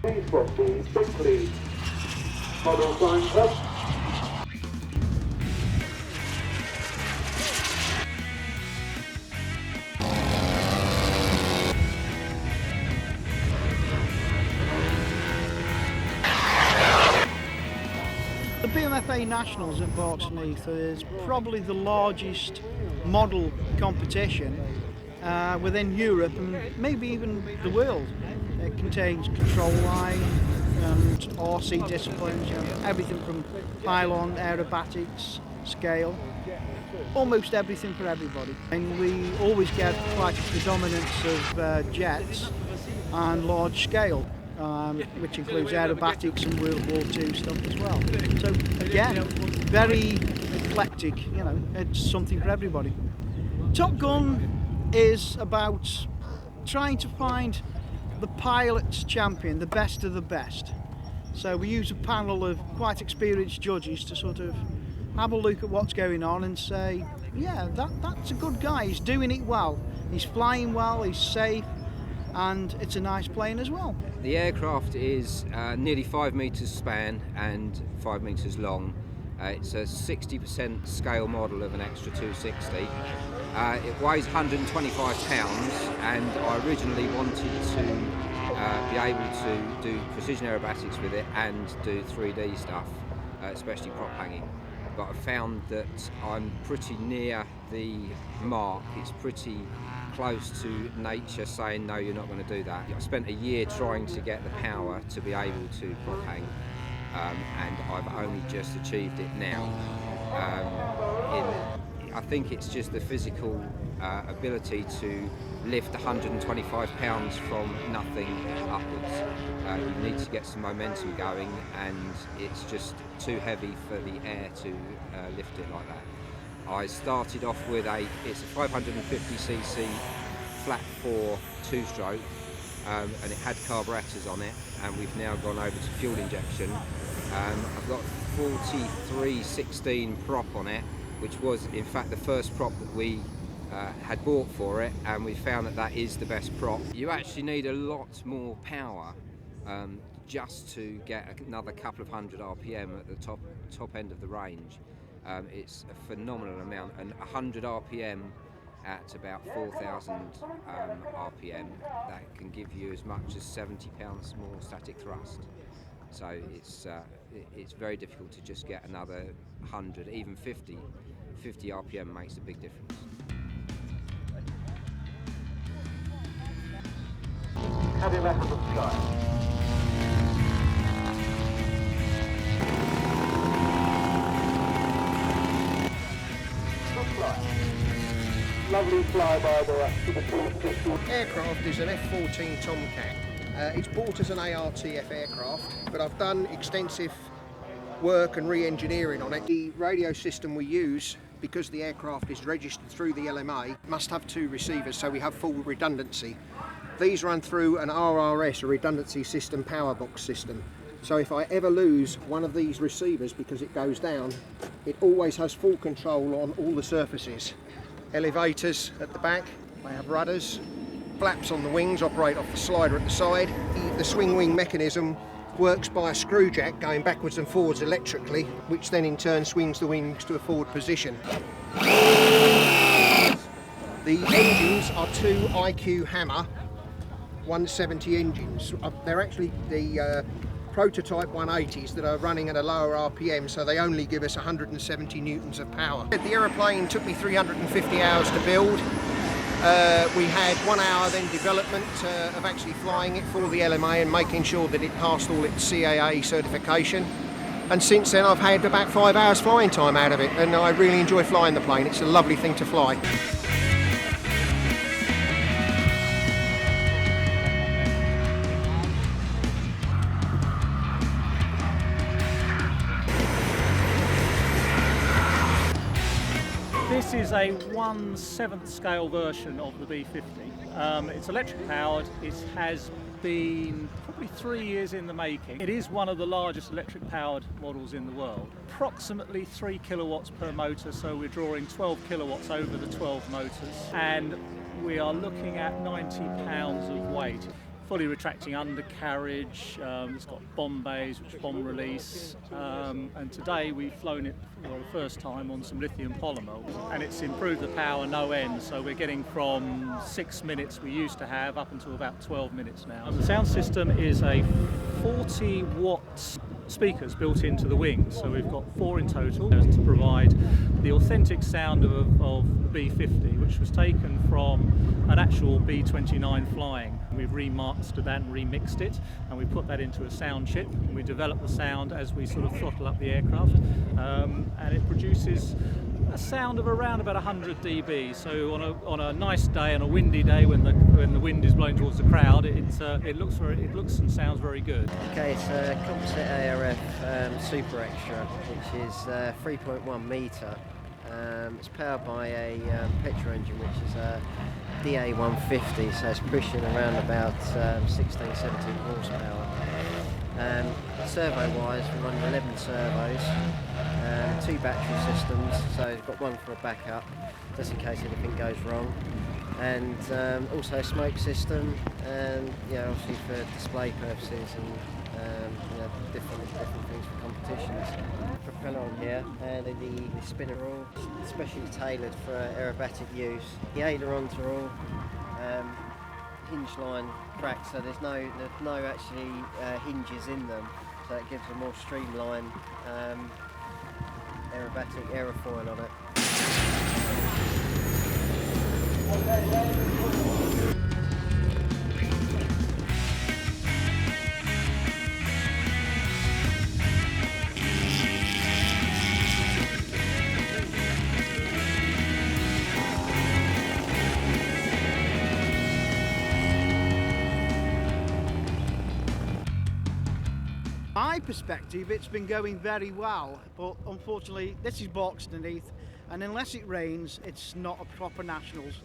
Please proceed quickly. Model signs up. The BMFA Nationals at Barkston Heath is probably the largest model competition within Europe and maybe even the world. It contains control line and RC disciplines, everything from pylon, aerobatics, scale, almost everything for everybody. And we always get quite a predominance of jets and large scale. Which includes aerobatics and World War II stuff as well. So again, very eclectic, it's something for everybody. Top Gun is about trying to find the pilot's champion, the best of the best. So we use a panel of quite experienced judges to sort of have a look at what's going on and say, yeah, that's a good guy, he's doing it well, he's flying well, he's safe, and it's a nice plane as well. The aircraft is nearly 5 metres span and 5 metres long. It's a 60% scale model of an extra 260. It weighs 125 pounds, and I originally wanted to be able to do precision aerobatics with it and do 3D stuff, especially prop hanging. But I found that I'm pretty near the mark. It's pretty close to nature saying no, you're not going to do that. I spent a year trying to get the power to be able to prop hang, and I've only just achieved it now. I think it's just the physical ability to lift 125 pounds from nothing upwards. You need to get some momentum going, and it's just too heavy for the air to lift it like that. I started off with it's a 550cc flat 4 two-stroke, and it had carburettors on it, and we've now gone over to fuel injection. I've got 4316 prop on it, which was in fact the first prop that we had bought for it, and we found that is the best prop. You actually need a lot more power just to get another couple of hundred RPM at the top end of the range. It's a phenomenal amount, and 100 RPM at about 4,000 RPM, that can give you as much as 70 pounds more static thrust. So it's very difficult to just get another 100, even 50 RPM makes a big difference. Heavy left of the sky. Lovely flyby to the 250. Aircraft is an F-14 Tomcat. It's bought as an ARTF aircraft, but I've done extensive work and re-engineering on it. The radio system we use, because the aircraft is registered through the LMA, must have 2 receivers, so we have full redundancy. These run through an RRS, a redundancy system power box system. So if I ever lose one of these receivers because it goes down, it always has full control on all the surfaces. Elevators at the back, they have rudders. Flaps on the wings operate off the slider at the side. The swing wing mechanism works by a screw jack going backwards and forwards electrically, which then in turn swings the wings to a forward position. The engines are 2 IQ Hammer 170 engines. They're actually the prototype 180s that are running at a lower RPM, so they only give us 170 newtons of power. The aeroplane took me 350 hours to build. We had 1 hour then development of actually flying it for the LMA and making sure that it passed all its CAA certification. And since then I've had about 5 hours flying time out of it, and I really enjoy flying the plane. It's a lovely thing to fly. This is a 1/7 scale version of the B50. It's electric powered. It has been probably 3 years in the making. It is one of the largest electric powered models in the world. Approximately 3 kilowatts per motor, so we're drawing 12 kilowatts over the 12 motors, and we are looking at 90 pounds of weight. fully retracting undercarriage, it's got bomb bays, which bomb release, and today we've flown it for the first time on some lithium polymer, and it's improved the power no end, so we're getting from 6 minutes we used to have up until about 12 minutes now. The sound system is a 40 watt speakers built into the wings, so we've got 4 in total to provide the authentic sound of the B50, which was taken from an actual B29 flying. We've remastered that and remixed it, and we put that into a sound chip, and we develop the sound as we sort of throttle up the aircraft, and it produces a sound of around about 100 dB. So on a nice day, on a windy day, when the wind is blowing towards the crowd, it looks and sounds very good. Okay, it's a composite ARF Super Extra, which is 3.1 metre. It's powered by a petrol engine, which is a DA150, so it's pushing around about 16-17 horsepower. Servo-wise, we're running 11 servos, 2 battery systems, so we've got one for a backup, just in case anything goes wrong, and also a smoke system, and obviously for display purposes and different things for competitions. Propeller on here, and the spinner all specially tailored for aerobatic use. The ailerons are all hinge line cracked, so there's no actually hinges in them, so it gives a more streamlined aerobatic aerofoil on it. My perspective, it's been going very well, but unfortunately this is Barkston Heath, and unless it rains it's not a proper nationals.